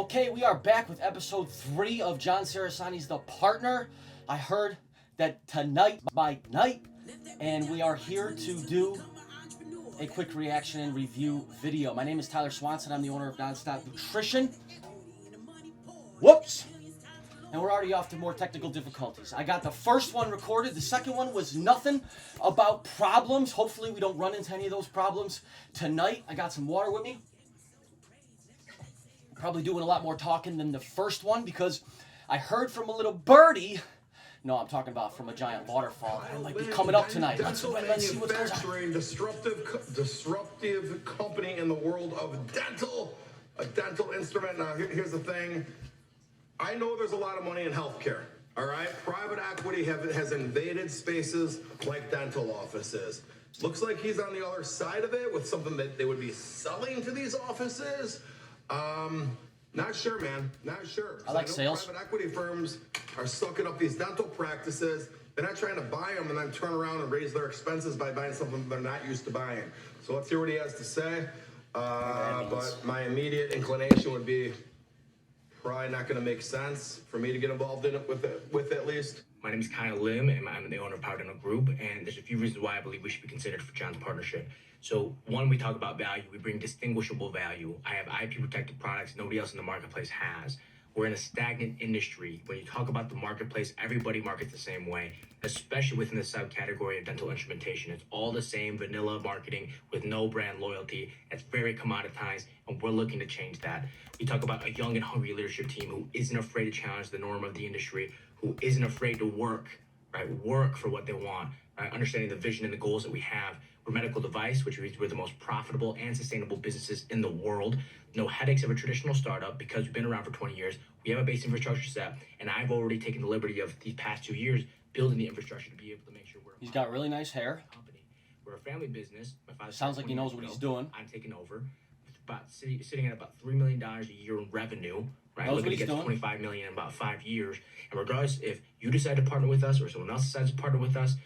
Okay, we are back with episode 3 of John Cerasani's The Partner. I heard that tonight by night, and we are here to do a quick reaction and review video. My name is Tyler Swanson. I'm the owner of Nonstop Nutrition. Whoops! And we're already off to more technical difficulties. I got the first one recorded. The second one was nothing about problems. Hopefully we don't run into any of those problems tonight. I got some water with me. Probably doing a lot more talking than the first one because I heard from a little birdie. No, I'm talking about from a giant waterfall. It might be coming up tonight. Let's see what's going on. Disruptive company in the world of a dental instrument. Now, here's the thing. I know there's a lot of money in healthcare. All right, private equity has invaded spaces like dental offices. Looks like he's on the other side of it with something that they would be selling to these offices. Not sure, man. Not sure. I like sales. Private equity firms are sucking up these dental practices. They're not trying to buy them and then turn around and raise their expenses by buying something they're not used to buying. So let's hear what he has to say. But my immediate inclination would be probably not going to make sense for me to get involved in it with at least. My name is Kyle Lim, and I'm the owner of Power Dental Group, and there's a few reasons why I believe we should be considered for John's partnership. So, one, we talk about value. We bring distinguishable value. I have IP-protected products nobody else in the marketplace has. We're in a stagnant industry. When you talk about the marketplace, everybody markets the same way, especially within the subcategory of dental instrumentation. It's all the same vanilla marketing with no brand loyalty. It's very commoditized, and we're looking to change that. We talk about a young and hungry leadership team who isn't afraid to challenge the norm of the industry, who isn't afraid to work, right? Work for what they want, right? Understanding the vision and the goals that we have. We're medical device, which means we're the most profitable and sustainable businesses in the world. No headaches of a traditional startup because we've been around for 20 years. We have a base infrastructure set, and I've already taken the liberty of these past 2 years building the infrastructure to be able to make sure we're. He's got really nice hair. Company. We're a family business. My father Sounds like he knows what he's doing. I'm taking over. About sitting at about $3 million a year in revenue. Right, knows looking to get to $25 million in about 5 years. And regardless if you decide to partner with us or someone else decides to partner with us,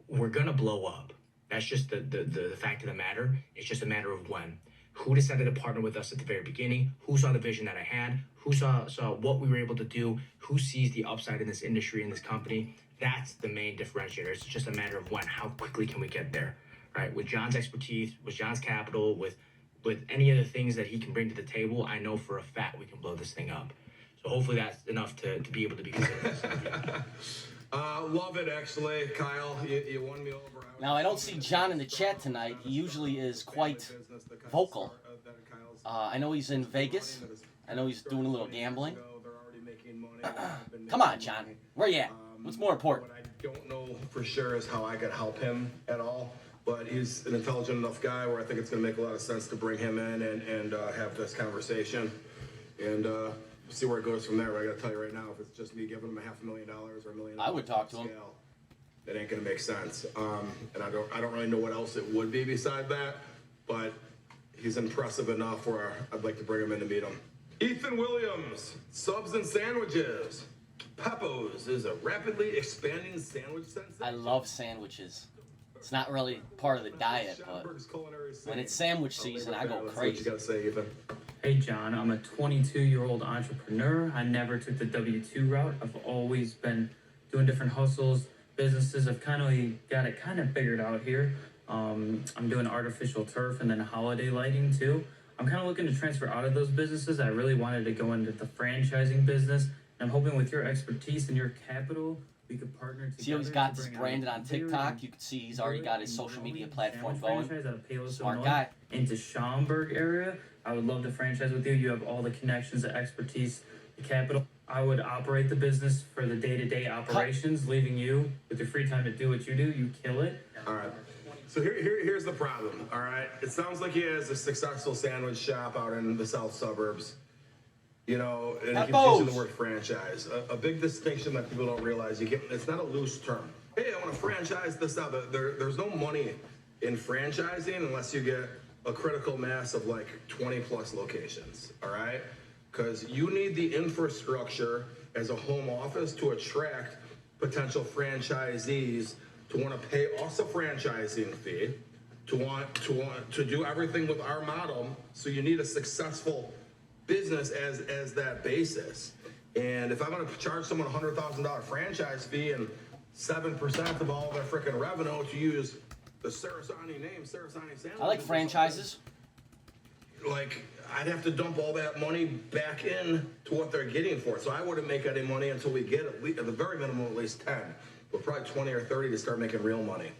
we're gonna blow up. That's just the fact of the matter. It's just a matter of when. Who decided to partner with us at the very beginning? Who saw the vision that I had? Who saw what we were able to do? Who sees the upside in this industry, in this company? That's the main differentiator. It's just a matter of when. How quickly can we get there, right? With John's expertise, with John's capital, with any of the things that he can bring to the table, I know for a fact we can blow this thing up. So hopefully that's enough to be able to be considered. Love it, actually, Kyle. You won me over. Now, I don't see John in the chat tonight. He usually is quite vocal. I know he's in Vegas. I know he's doing a little gambling. Come on, John. Where you at? What's more important? What I don't know for sure is how I could help him at all. But he's an intelligent enough guy where I think it's going to make a lot of sense to bring him in and have this conversation. And see where it goes from there. But I got to tell you right now, if it's just me giving him $500,000 or $1 million, I would talk to him. That ain't gonna make sense. And I don't really know what else it would be beside that, but he's impressive enough where I'd like to bring him in to meet him. Ethan Williams, subs and sandwiches. Peppo's is a rapidly expanding sandwich sensation. I love sandwiches. It's not really part of the diet, but when it's sandwich season, I go crazy. What you gotta say, Ethan? Hey John, I'm a 22-year-old entrepreneur. I never took the W-2 route. I've always been doing different hustles, businesses. I've kind of got it figured out here. I'm doing artificial turf and then holiday lighting too. I'm kind of looking to transfer out of those businesses. I really wanted to go into the franchising business. And I'm hoping with your expertise and your capital, we could partner together. See how he's got this branded on TikTok? You can see he's already got his social media platform going. Smart guy. Into Schaumburg area. I would love to franchise with you. You have all the connections, the expertise, the capital. I would operate the business for the day-to-day operations, leaving you with your free time to do what you do. You kill it. All right. So here's the problem, all right? It sounds like he has a successful sandwich shop out in the south suburbs. You know, and he keeps using the word franchise. A big distinction that people don't realize, it's not a loose term. Hey, I want to franchise this out. There's no money in franchising unless you get a critical mass of like 20 plus locations, all right? Because you need the infrastructure as a home office to attract potential franchisees to want to pay us a franchising fee, to want to do everything with our model. So you need a successful business as that basis. And if I'm going to charge someone a $100,000 franchise fee and 7% of all their freaking revenue to use the Cerasani name, Cerasani sandwich. I like franchises. Like, I'd have to dump all that money back in to what they're getting for it. So I wouldn't make any money until we get at the very minimum at least 10, but probably 20 or 30 to start making real money.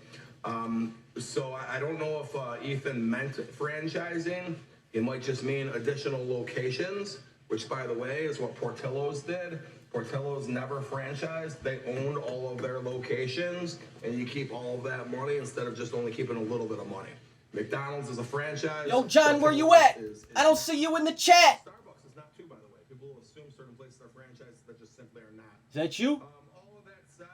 So I don't know if Ethan meant franchising. It might just mean additional locations, which, by the way, is what Portillo's did. Portillo's never franchised. They owned all of their locations, and you keep all of that money instead of just only keeping a little bit of money. McDonald's is a franchise. Yo, John, where you at? I don't see you in the chat. Starbucks is not too, by the way. People will assume certain places are franchises that just simply are not. Is that you? All of that said,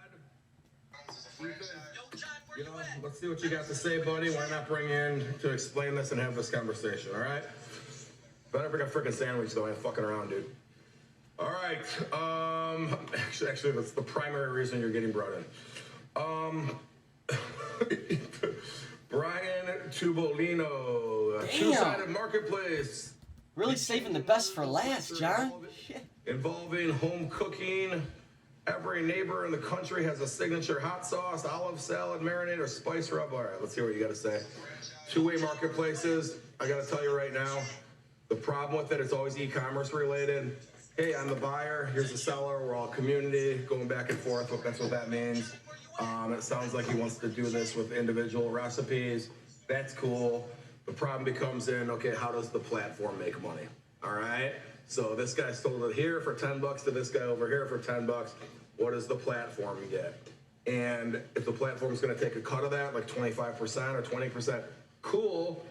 you know, let's see what you got to say, buddy. Why not bring in to explain this and have this conversation, all right? Better bring a freaking sandwich, though. I ain't fucking around, dude. All right. Actually, that's the primary reason you're getting brought in. Brian Tubolino, two-sided marketplace. Really saving the best for last, John. Shit. Involving home cooking. Every neighbor in the country has a signature hot sauce, olive salad, marinade, or spice rub. All right, let's hear what you got to say. Two-way marketplaces. I got to tell you right now, the problem with it, it's always e-commerce related. Hey, I'm the buyer. Here's the seller. We're all community, going back and forth. That's what that means. It sounds like he wants to do this with individual recipes. That's cool. The problem becomes in, okay, how does the platform make money? All right? So this guy sold it here for $10 to this guy over here for $10. What does the platform get? And if the platform's going to take a cut of that, like 25% or 20%, cool.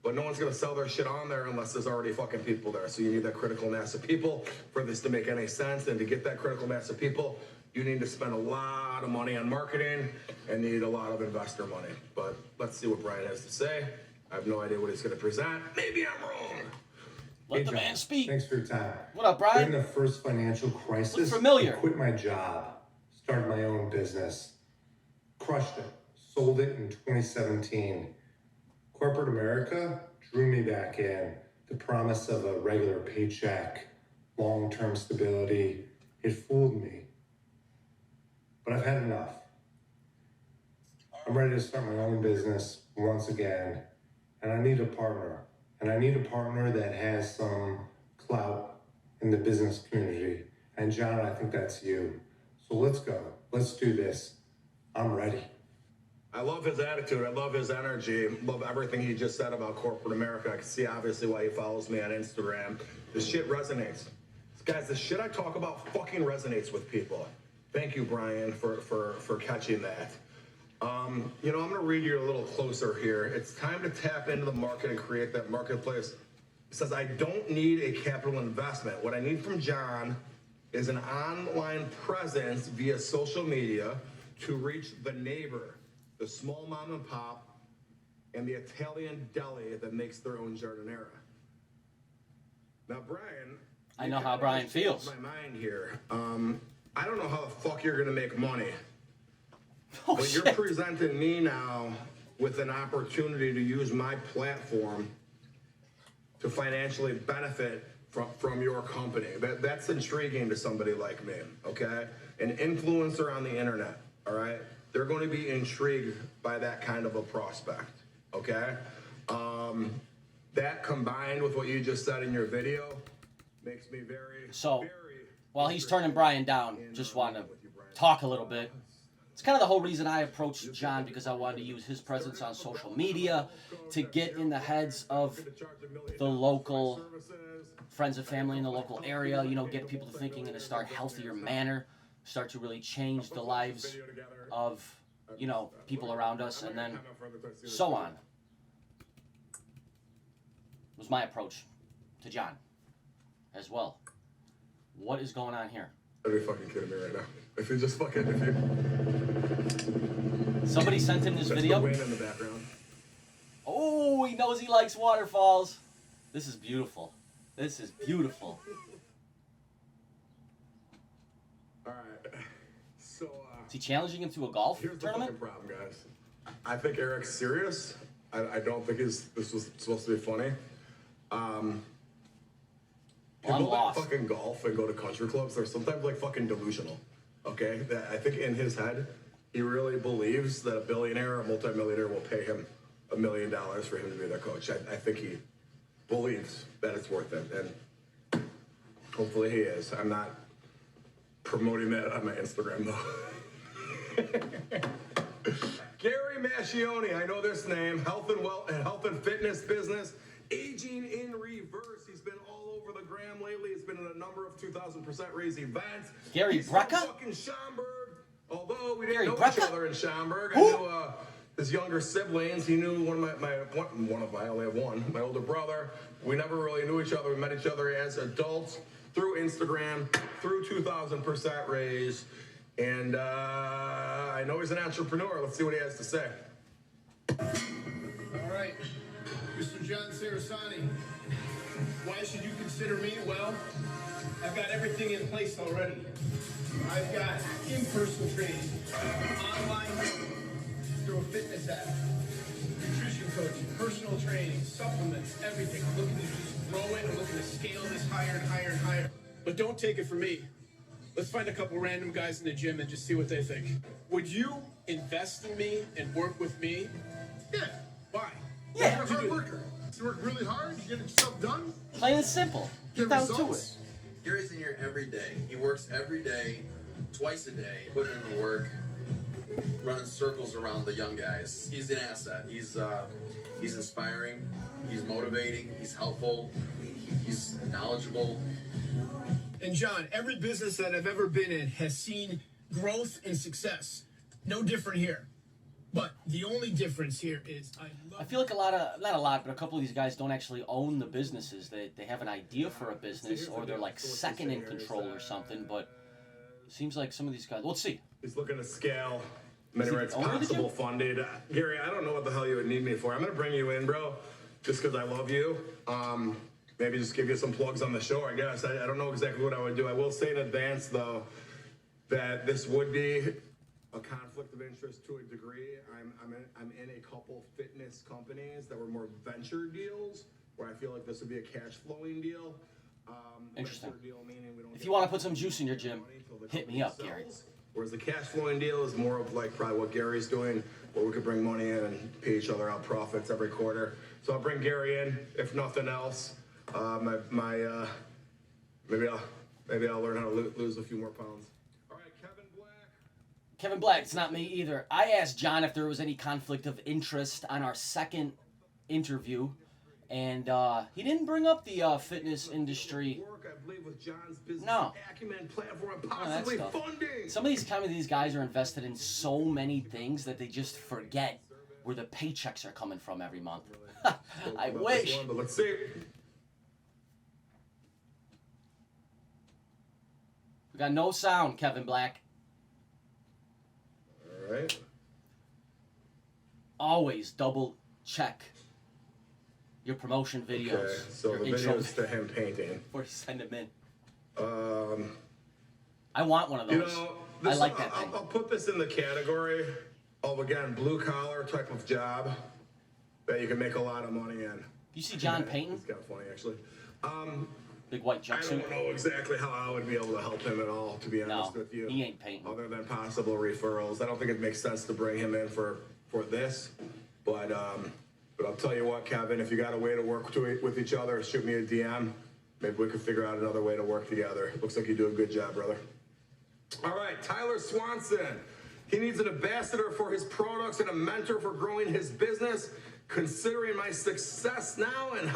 But no one's going to sell their shit on there unless there's already fucking people there. So you need that critical mass of people for this to make any sense. And to get that critical mass of people, you need to spend a lot of money on marketing and need a lot of investor money. But let's see what Brian has to say. I have no idea what he's going to present. Maybe I'm wrong. Let the man speak. Thanks for your time. What up, Brian? During the first financial crisis, Look familiar. I quit my job, started my own business, crushed it, sold it in 2017. Corporate America drew me back in. The promise of a regular paycheck, long-term stability, it fooled me. But I've had enough. I'm ready to start my own business once again, and I need a partner. And I need a partner that has some clout in the business community. And John, I think that's you. So let's go. Let's do this. I'm ready. I love his attitude. I love his energy. Love everything he just said about corporate America. I can see obviously why he follows me on Instagram. This shit resonates. Guys, the shit I talk about fucking resonates with people. Thank you, Brian, for catching that. You know, I'm going to read you a little closer here. It's time to tap into the market and create that marketplace. It says, I don't need a capital investment. What I need from John is an online presence via social media to reach the neighbor, the small mom and pop, and the Italian deli that makes their own giardiniera. Now, Brian, I know how Brian feels. My mind here. I don't know how the fuck you're going to make money. Oh, But shit. you're presenting me now with an opportunity to use my platform to financially benefit from your company. That's intriguing to somebody like me, okay? An influencer on the internet, all right? They're going to be intrigued by that kind of a prospect, okay? That combined with what you just said in your video makes me very, So, very while he's turning Brian down, just want to talk a little bit. It's kind of the whole reason I approached John, because I wanted to use his presence on social media to get in the heads of the local friends and family in the local area, you know, get people thinking in a start healthier manner, start to really change the lives of, you know, people around us, and then so on. Was my approach to John as well. What is going on here? Are you fucking kidding me right now? If you just fucking, Somebody sent him this that's video. the wind in the background. Oh, he knows he likes waterfalls. This is beautiful. This is beautiful. All right. So, Is he challenging him to a golf here's the tournament? fucking problem, guys. I think Eric's serious. I don't think this was supposed to be funny. I'm People that lost. fucking golf and go to country clubs, they're sometimes like fucking delusional. Okay? That I think in his head, he really believes that a billionaire or a multimillionaire will pay him $1 million for him to be their coach. I think he believes that it's worth it. And hopefully he is. I'm not promoting that on my Instagram though. Gary Mascione, I know this name. Health and fitness business. Aging in reverse. He's been all over the gram lately. He's been in a number of 2,000% raise events. Gary He's from Brecka? fucking Schaumburg. Although we didn't Gary know Brecka? each other in Schaumburg. Who? I knew his younger siblings. He knew I only have one, my older brother. We never really knew each other. We met each other as adults through Instagram, through 2,000% raise. And I know he's an entrepreneur. Let's see what he has to say. All right, Mr. John Cerasani, why should you consider me? Well, I've got everything in place already. I've got in-person training, online through a fitness app, nutrition coaching, personal training, supplements, everything. I'm looking to just grow it. I'm looking to scale this higher and higher and higher. But don't take it from me. Let's find a couple random guys in the gym and just see what they think. Would you invest in me and work with me? Yeah. Why? Yeah. You're a hard worker. You work really hard. You get yourself done. Plain and simple. Get down to it. Gary's in here every day. He works every day, twice a day, putting in the work, running circles around the young guys. He's an asset. He's inspiring. He's motivating. He's helpful. He's knowledgeable. And John, every business that I've ever been in has seen growth and success. No different here. But the only difference here is I feel like not a lot, but a couple of these guys don't actually own the businesses. They have an idea for a business, or they're like second in control or something, but it seems like some of these guys, let's see. He's looking to scale many where it's the owner of the possible gym? funded. Gary, I don't know what the hell you would need me for. I'm going to bring you in, bro, just because I love you. Maybe just give you some plugs on the show, I guess. I don't know exactly what I would do. I will say in advance, though, that this would be a conflict of interest to a degree. I'm in a couple fitness companies that were more venture deals, where I feel like this would be a cash flowing deal. Interesting. Venture deal meaning we don't If get you want to put some juice in your gym, money till the hit me company up, Gary. sells. Whereas the cash flowing deal is more of like probably what Gary's doing, where we could bring money in and pay each other out profits every quarter. So I'll bring Gary in, if nothing else. Maybe I'll learn how to lose a few more pounds. All right, Kevin Black. Kevin Black, it's not me either. I asked John if there was any conflict of interest on our second interview, and he didn't bring up the fitness industry. Work, I believe, with John's business No. acumen, platform, and that possibly stuff. funding. Some of these guys are invested in so many things that they just forget where the paychecks are coming from every month. I About wish. this one, but let's see. We got no sound, Kevin Black. All right. Always double check your promotion videos. Okay, so your the intro videos to him painting. before you send them in. Um, I want one of those. You know, I like that thing. I'll put this in the category of, again, blue collar type of job that you can make a lot of money in. You see John painting? It's kind of funny, actually. Big white I jumpsuit. don't know exactly how I would be able to help him at all, to be honest No, with you. he ain't painting. Other than possible referrals. I don't think it makes sense to bring him in for this. But I'll tell you what, Kevin, if you got a way to work with each other, shoot me a DM. Maybe we could figure out another way to work together. Looks like you do a good job, brother. All right, Tyler Swanson. He needs an ambassador for his products and a mentor for growing his business. Considering my success now and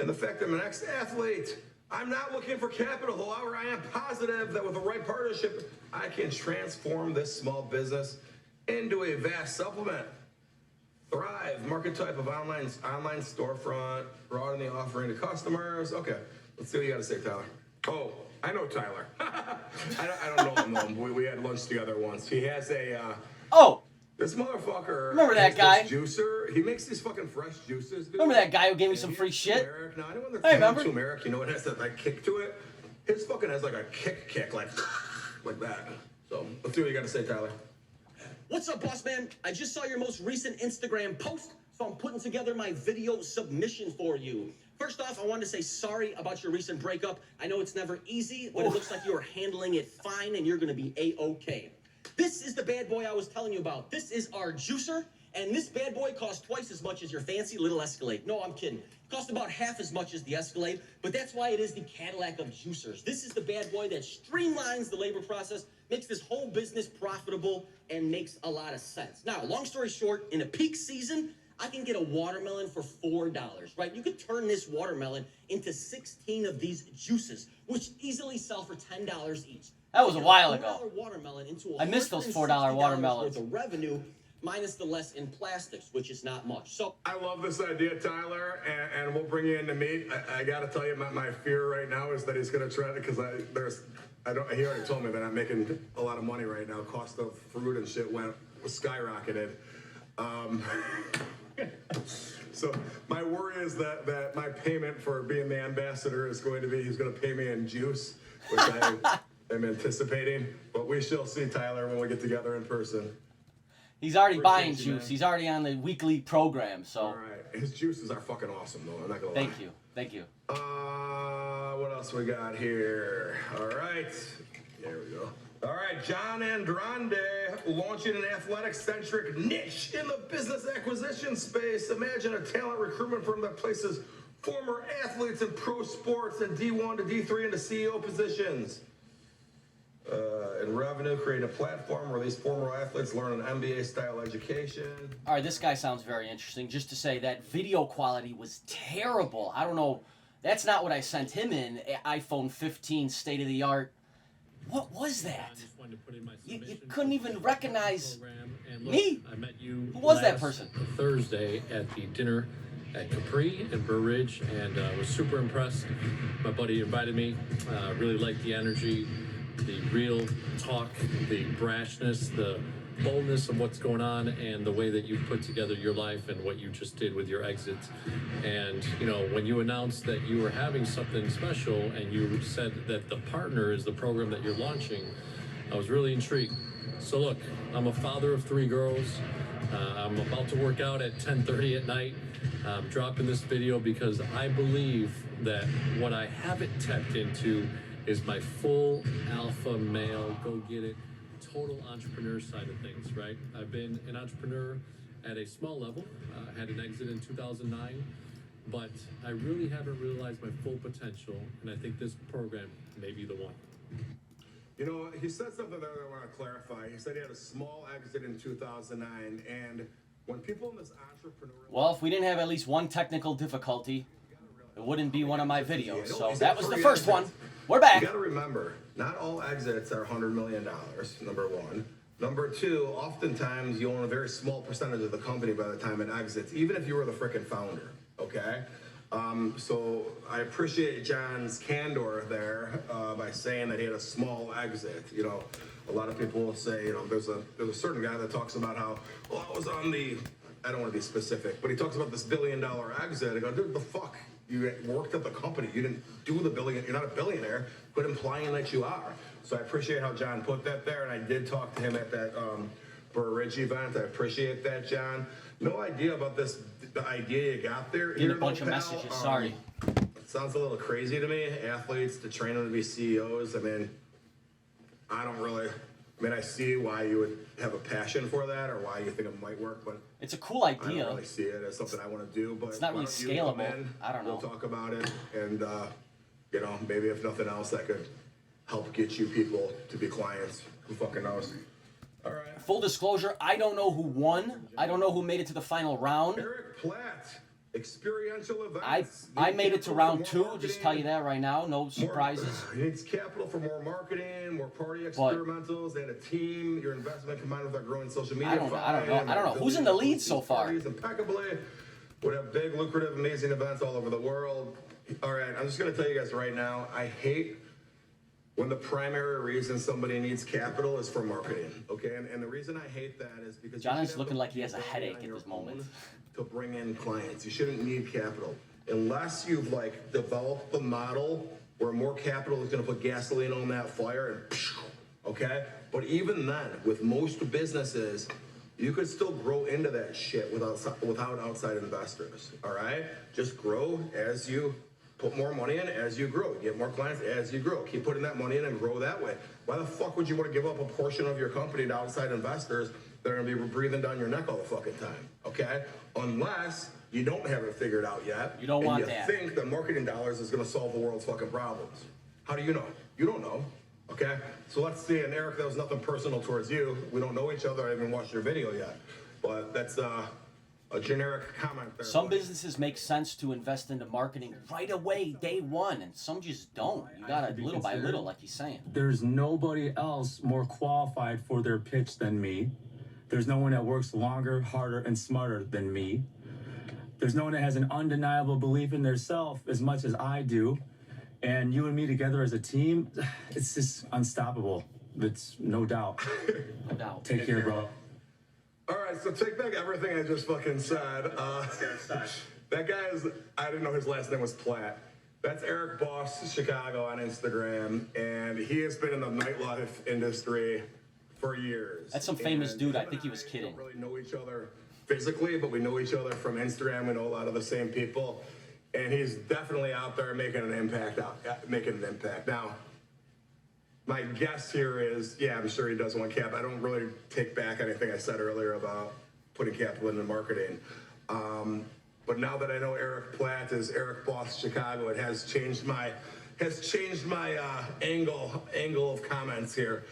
the fact that I'm an ex-athlete, I'm not looking for capital. However, I am positive that with the right partnership, I can transform this small business into a vast supplement. Thrive, market type of online storefront, broaden the offering to customers. Okay, let's see what you got to say, Tyler. Oh, I know Tyler. I don't know him though. We had lunch together once. He has a this motherfucker. Remember that has guy? this juicer. He makes these fucking fresh juices, dude. Remember that guy who gave me And some he free has shit? turmeric. Now, anyone that's I remember. turmeric, you know, it has that like kick to it. His fucking has like a kick, like that. So let's see what you got to say, Tyler. What's up, boss man? I just saw your most recent Instagram post, So I'm putting together my video submission for you. First off, I wanted to say sorry about your recent breakup. I know it's never easy, but it looks like you are handling it fine and you're gonna be A-okay. This is the bad boy I was telling you about. This is our juicer, and this bad boy costs twice as much as your fancy little Escalade. No, I'm kidding. It costs about half as much as the Escalade, but that's why it is the Cadillac of juicers. This is the bad boy that streamlines the labor process, makes this whole business profitable, and makes a lot of sense. Now, long story short, in a peak season, I can get a watermelon for $4, right? You could turn this watermelon into 16 of these juices, which easily sell for $10 each. That was a while ago. Watermelon into I missed those $4 watermelons. Worth of revenue, minus the less in plastics, which is not much. So I love this idea, Tyler, and we'll bring you in to meet. I got to tell you, my fear right now is that he's going to try to, because he already told me that I'm making a lot of money right now. Cost of fruit and shit was skyrocketed. So my worry is that my payment for being the ambassador is going to be, he's going to pay me in juice, which I am anticipating. But we shall see, Tyler, when we get together in person. He's already buying juice. Man. He's already on the weekly program, so. All right. His juices are fucking awesome, though. I'm not going to lie. Thank you. What else we got here? All right. There we go. All right, John Andrande launching an athletic-centric niche in the business acquisition space. Imagine a talent recruitment firm that places former athletes in pro sports and D1 to D3 into CEO positions. In revenue, creating a platform where these former athletes learn an MBA-style education. All right, this guy sounds very interesting. Just to say that video quality was terrible. I don't know. That's not what I sent him in. iPhone 15 state-of-the-art. What was that? I just wanted to put in my you submission couldn't even recognize and look, me. I met you Who was that last person? Thursday at the dinner at Capri in Burr Ridge, and was super impressed. My buddy invited me. Really liked the energy, the real talk, the brashness, the boldness of what's going on, and the way that you put together your life and what you just did with your exits. And when you announced that you were having something special and you said that the partner is the program that you're launching, I was really intrigued. So look, I'm a father of 3 girls. I'm about to work out at 10:30 at night. I'm dropping this video because I believe that what I haven't tapped into is my full alpha male, go get it, total entrepreneur side of things, right? I've been an entrepreneur at a small level, had an exit in 2009, but I really haven't realized my full potential, and I think this program may be the one. He said something there that I want to clarify. He said he had a small exit in 2009, and when people in this entrepreneurial... Well, if we didn't have at least one technical difficulty, it wouldn't be one of my videos. So that was the first one. We're back. You got to remember, not all exits are $100 million, number one. Number two, oftentimes you own a very small percentage of the company by the time it exits, even if you were the frickin' founder, okay? So I appreciate John's candor there by saying that he had a small exit. A lot of people will say, there's a certain guy that talks about how, I was on the, I don't want to be specific, but he talks about this $1 billion exit. I go, dude, the fuck? You worked at the company. You didn't do the billion. You're not a billionaire. Quit implying that you are. So I appreciate how John put that there, and I did talk to him at that Burr Ridge event. I appreciate that, John. No idea about the idea you got there. In a bunch of messages. Sorry. It sounds a little crazy to me. Athletes to train them to be CEOs. I see why you would have a passion for that or why you think it might work, but it's a cool idea. I don't really see it as something I want to do, but it's not really scalable. I don't know. We'll talk about it, and maybe if nothing else, that could help get you people to be clients. Who fucking knows? All right. Full disclosure, I don't know who won. I don't know who made it to the final round. Eric Platt. Experiential events. I made it to round 2, just tell you that right now. No surprises. He needs capital for more marketing, more party experimentals, and a team. Your investment combined with our growing social media. I don't know. Who's in the lead so far? Impeccably. Would have big, lucrative, amazing events all over the world. All right, I'm just going to tell you guys right now, I hate when the primary reason somebody needs capital is for marketing, okay? And the reason I hate that is because... John is looking like he has a headache at this moment. To bring in clients. You shouldn't need capital. Unless you've developed the model where more capital is going to put gasoline on that fire and okay? But even then, with most businesses, You could still grow into that shit without outside investors, all right? Just grow as you put more money in, as you grow. Get more clients as you grow. Keep putting that money in and grow that way. Why the fuck would you want to give up a portion of your company to outside investors that are going to be breathing down your neck all the fucking time, okay? Unless you don't have it figured out yet. You don't want and that. you think that marketing dollars is going to solve the world's fucking problems. How do you know? You don't know. Okay, so let's see. And Eric, that was nothing personal towards you. We don't know each other. I haven't watched your video yet, but that's a generic comment there. Some businesses make sense to invest into marketing right away, day one, and some just don't. You gotta little by little, like he's saying. There's nobody else more qualified for their pitch than me. There's no one that works longer, harder, and smarter than me. There's no one that has an undeniable belief in their self as much as I do. And you and me together as a team, it's just unstoppable. It's no doubt. No doubt. Take care, bro. All right, so take back everything I just fucking said. That guy is, I didn't know his last name was Platt. That's Eric Boss Chicago on Instagram, and he has been in the nightlife industry for years. That's some famous dude. I think he was kidding. We don't really know each other physically, but we know each other from Instagram. We know a lot of the same people. And he's definitely out there making an impact. Now, my guess here is, yeah, I'm sure he does want cap. I don't really take back anything I said earlier about putting capital into marketing. But now that I know Eric Platt is Eric Boss Chicago, it has changed my angle of comments here.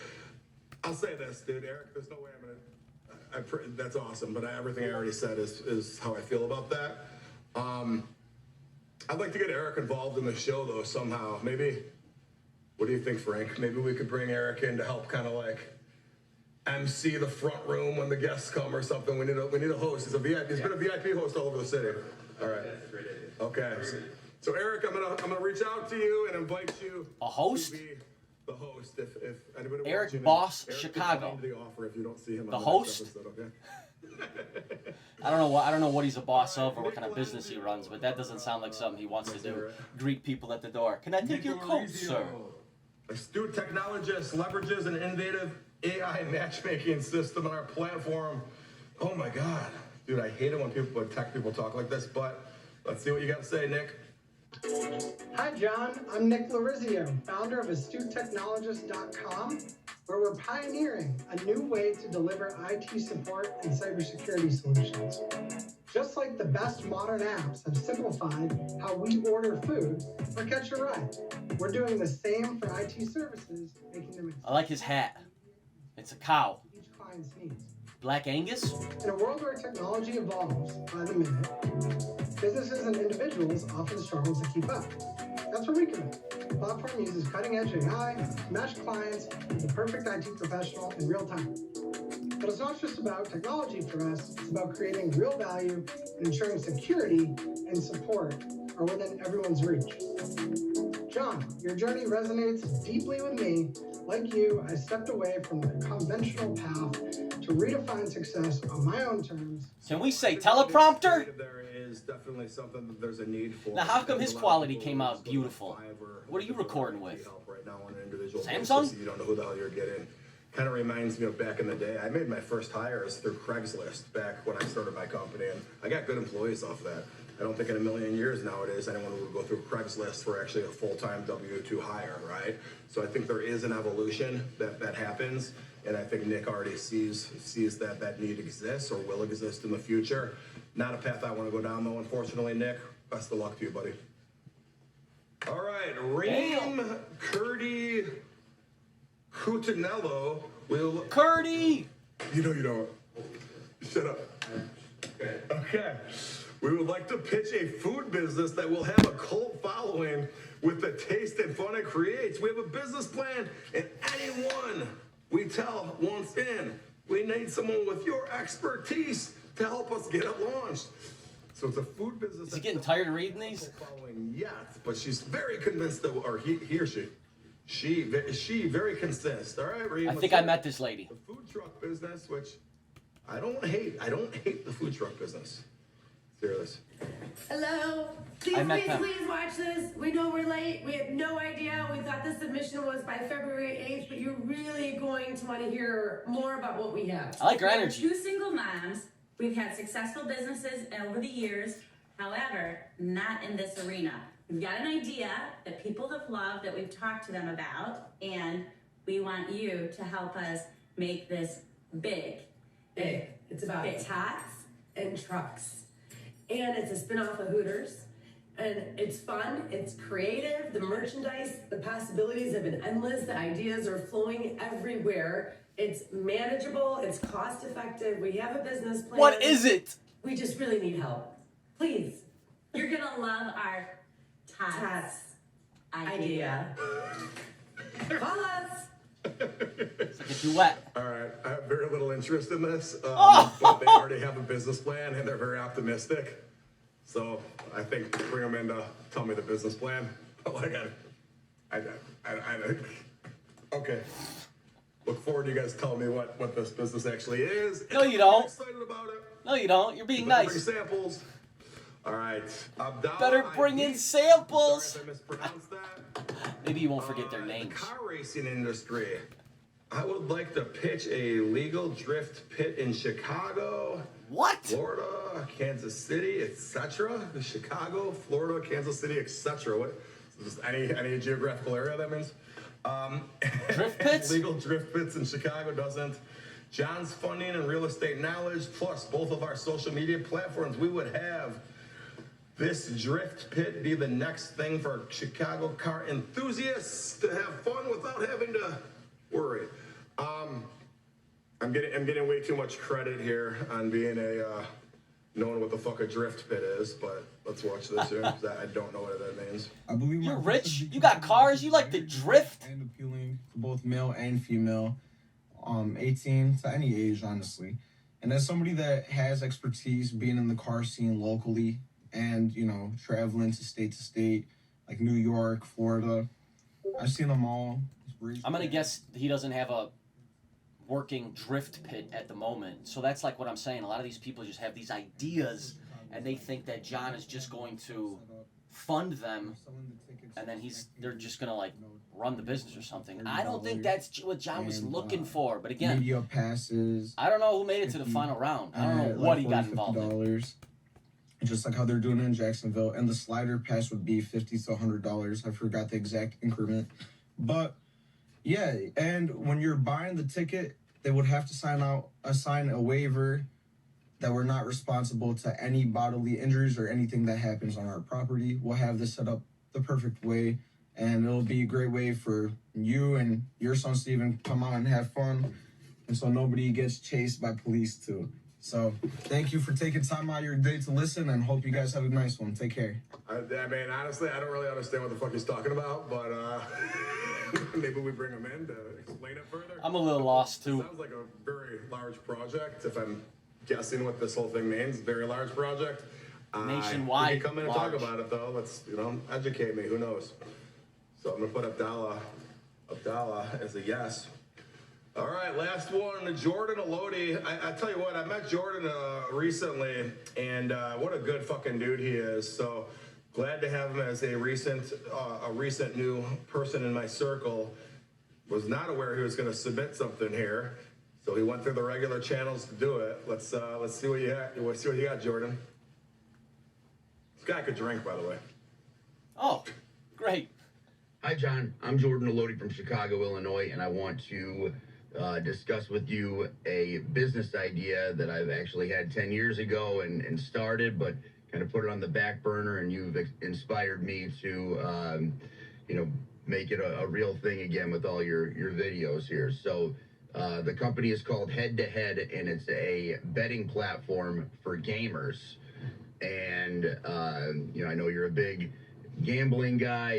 I'll say this, dude, Eric. There's no way I'm gonna. That's awesome, but everything I already said is how I feel about that. I'd like to get Eric involved in the show, though, somehow. Maybe, what do you think, Frank? Maybe we could bring Eric in to help kind of like MC the front room when the guests come or something. We need a host. He's a VIP. He's been a VIP host all over the city. All right. That's a great idea. Okay. So Eric, I'm gonna reach out to you and invite you. A host? To be the host, if anybody Eric wants you Boss Eric Chicago. The offer if you don't see him. The on host? Next episode, okay? I don't know what he's a boss of or what kind of business he runs, but that doesn't sound like something he wants to do. Greet people at the door. Can I take your coat, sir? Astute technologist leverages an innovative AI matchmaking system on our platform. Oh my God. Dude, I hate it when tech people talk like this, but let's see what you got to say, Nick. Hi, John. I'm Nick Larizio, founder of AstuteTechnologist.com, where we're pioneering a new way to deliver IT support and cybersecurity solutions. Just like the best modern apps have simplified how we order food or catch a ride, we're doing the same for IT services, making them I like his hat. It's a cow. each client's needs. Black Angus? In a world where technology evolves by the minute, businesses and individuals often struggle to keep up. That's where we come in. The platform uses cutting-edge AI to match clients with the perfect IT professional in real time. But it's not just about technology for us, it's about creating real value and ensuring security and support are within everyone's reach. John, your journey resonates deeply with me. Like you, I stepped away from the conventional path to redefine success on my own terms. Can we say teleprompter? There is definitely something that there's a need for. Now, how come his quality came out beautiful? What are you recording with? Samsung? You don't know who the hell you're getting. Kind of reminds me of back in the day. I made my first hires through Craigslist back when I started my company, and I got good employees off that. I don't think in a million years nowadays anyone would go through Craigslist for actually a full-time W-2 hire, right? So I think there is an evolution that happens, and I think Nick already sees that need exists or will exist in the future. Not a path I want to go down, though, unfortunately, Nick. Best of luck to you, buddy. All right, Reem Curdy Cutinello will... Curdy! You know you don't. Shut up. Okay. We would like to pitch a food business that will have a cult following with the taste and fun it creates. We have a business plan, and anyone we tell wants in. We need someone with your expertise to help us get it launched. So it's a food business. Is he getting tired of reading these? Following yet, but she's very convinced that, or he or she very convinced. All right, Reem, I think I met this lady. The food truck business, which I don't hate the food truck business. hear this. Hello. Please watch this. We know we're late. We have no idea. We thought the submission was by February 8th, but you're really going to want to hear more about what we have. I like her energy. We're two single moms. We've had successful businesses over the years. However, not in this arena. We've got an idea that people have loved, that we've talked to them about, and we want you to help us make this big. Big. It's about tots and trucks. And it's a spin-off of Hooters. And it's fun, it's creative, the merchandise, the possibilities have been endless, the ideas are flowing everywhere. It's manageable, it's cost-effective, we have a business plan. What is it? We just really need help. Please. You're gonna love our tots idea. Call us. It's like a duet. All right, I have very little interest in this, but they already have a business plan and they're very optimistic. So I think bring them in to tell me the business plan. Like okay. Look forward to you guys telling me what this business actually is. No, you don't. I'm excited about it. No, you don't. You're being Bring nice. samples. All right. Abdallah, Better bring in samples. Sorry if I mispronounced that. Maybe you won't forget their names. The car racing industry. I would like to pitch a legal drift pit in Chicago. What? Florida, Kansas City, etc. Chicago, Florida, Kansas City, etc. What? Just any geographical area that means? Drift pits? Legal drift pits in Chicago doesn't. John's funding and real estate knowledge, plus both of our social media platforms, we would have this drift pit be the next thing for Chicago car enthusiasts to have fun without having to worry. I'm getting way too much credit here on being knowing what the fuck a drift pit is, but let's watch this here because I don't know what that means. I believe You're rich. You got cars. You like to drift. And appealing to both male and female, 18 to any age, honestly. And as somebody that has expertise being in the car scene locally and, traveling to state, like New York, Florida, I've seen them all. I'm going to guess he doesn't have a working drift pit at the moment. So that's like what I'm saying. A lot of these people just have these ideas and they think that John is just going to fund them and then they're just going to run the business or something. I don't think that's what John was looking for. But again, media passes. I don't know who made it to the final round. I don't know what he got involved in. Just like how they're doing it in Jacksonville. And the slider pass would be $50 to $100. I forgot the exact increment. But yeah, and when you're buying the ticket, they would have to sign a waiver that we're not responsible to any bodily injuries or anything that happens on our property. We'll have this set up the perfect way, and it'll be a great way for you and your son Steven come out and have fun, and so nobody gets chased by police too. So thank you for taking time out of your day to listen, and hope you guys have a nice one. Take care. I mean, honestly, I don't really understand what the fuck he's talking about, but maybe we bring him in to explain it further. I'm a little lost too. It sounds like a very large project, if I'm guessing what this whole thing means. Very large project. Nationwide. You can come in and talk about it though. Let's, educate me. Who knows? So I'm gonna put Abdallah as a yes. All right, last one, Jordan Elodie. I tell you what, I met Jordan recently, and what a good fucking dude he is. So glad to have him as a recent new person in my circle. Was not aware he was going to submit something here, so he went through the regular channels to do it. Let's see what you got. Let's see what you got, Jordan. This guy could drink, by the way. Oh, great. Hi, John. I'm Jordan Elodie from Chicago, Illinois, and I want to discuss with you a business idea that I've actually had 10 years ago and started, but kind of put it on the back burner, and you've inspired me to, make it a real thing again with all your videos here. So the company is called Head to Head, and it's a betting platform for gamers. And, I know you're a big gambling guy,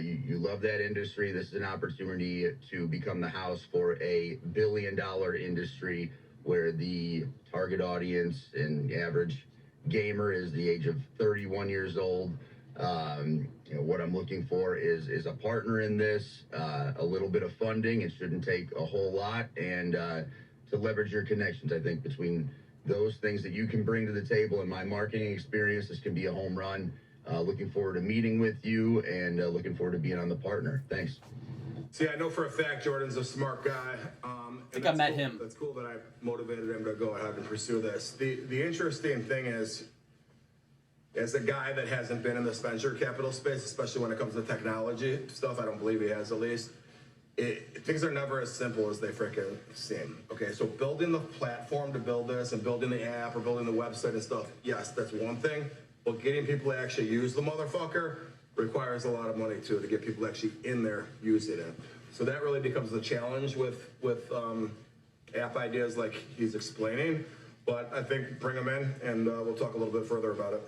you love that industry. This is an opportunity to become the house for a $1 billion industry where the target audience and average gamer is the age of 31 years old. What I'm looking for is a partner in this, a little bit of funding. It shouldn't take a whole lot, and to leverage your connections, I think, between those things that you can bring to the table and my marketing experience, this can be a home run. Looking forward to meeting with you and looking forward to being on the partner. Thanks. See, I know for a fact Jordan's a smart guy. I think I met him. That's cool that I motivated him to go ahead and pursue this. The interesting thing is, as a guy that hasn't been in this venture capital space, especially when it comes to technology stuff, I don't believe he has at least, things are never as simple as they freaking seem. Okay, so building the platform to build this and building the app or building the website and stuff, yes, that's one thing. But getting people to actually use the motherfucker requires a lot of money too, to get people actually in there using it. So that really becomes the challenge with app ideas like he's explaining. But I think bring them in and we'll talk a little bit further about it.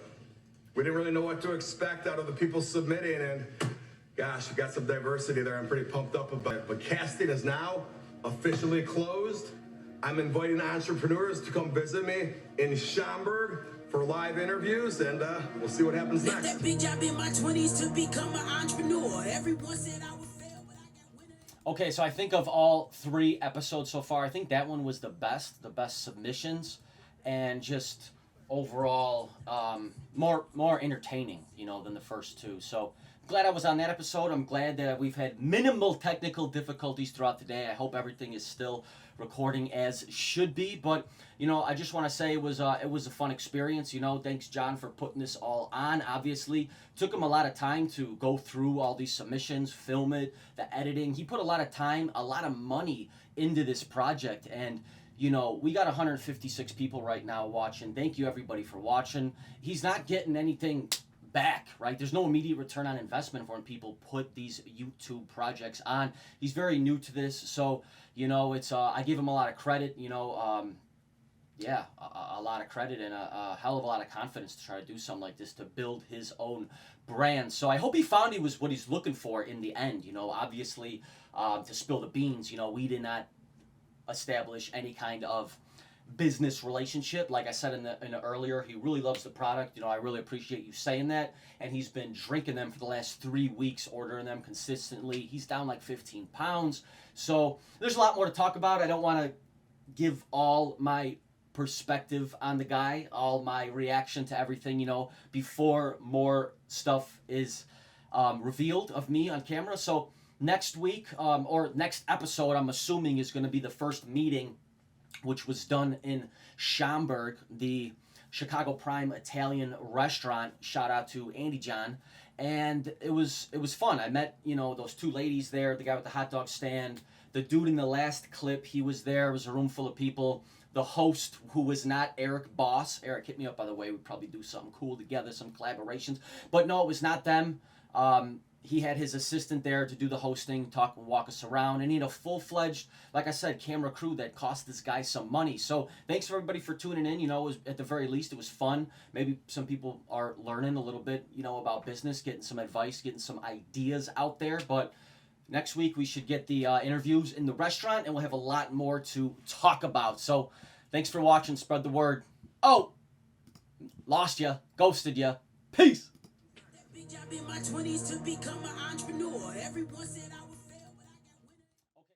We didn't really know what to expect out of the people submitting, and gosh, we got some diversity there. I'm pretty pumped up about it. But casting is now officially closed. I'm inviting entrepreneurs to come visit me in Schaumburg for live interviews, and we'll see what happens next. That big job in my 20s to become an entrepreneur. Everyone said I would fail, but I got winners. Okay, so I think of all 3 episodes so far, I think that one was the best submissions, and just overall more entertaining, than the first 2. So glad I was on that episode. I'm glad that we've had minimal technical difficulties throughout the day. I hope everything is still recording as should be. But I just want to say it was a fun experience. Thanks John for putting this all on. Obviously, took him a lot of time to go through all these submissions, film it, the editing. He put a lot of time, a lot of money into this project, and we got 156 people right now watching. Thank you everybody for watching. He's not getting anything back, right? There's no immediate return on investment for when people put these YouTube projects on. He's very new to this, so it's I give him a lot of credit. A lot of credit and a hell of a lot of confidence to try to do something like this, to build his own brand. So I hope he found what he's looking for in the end. Obviously, to spill the beans, we did not establish any kind of business relationship. Like I said in the earlier, he really loves the product. I really appreciate you saying that. And he's been drinking them for the last 3 weeks, ordering them consistently. He's down like 15 pounds. So there's a lot more to talk about. I don't want to give all my perspective on the guy, all my reaction to everything, before more stuff is revealed of me on camera. So next week, or next episode, I'm assuming is going to be the first meeting, which was done in Schaumburg, the Chicago Prime Italian restaurant. Shout out to Andy John. And it was fun. I met, those 2 ladies there, the guy with the hot dog stand, the dude in the last clip, he was there. It was a room full of people. The host, who was not Eric Boss. Eric hit me up, by the way. We'd probably do something cool together, some collaborations. But no, it was not them. He had his assistant there to do the hosting, walk us around, and he had a full-fledged, like I said, camera crew that cost this guy some money. So thanks everybody for tuning in. At the very least, it was fun. Maybe some people are learning a little bit, about business, getting some advice, getting some ideas out there. But next week we should get the interviews in the restaurant, and we'll have a lot more to talk about. So thanks for watching. Spread the word. Oh, lost ya, ghosted ya. Peace. In my 20s to become an entrepreneur. Everyone said I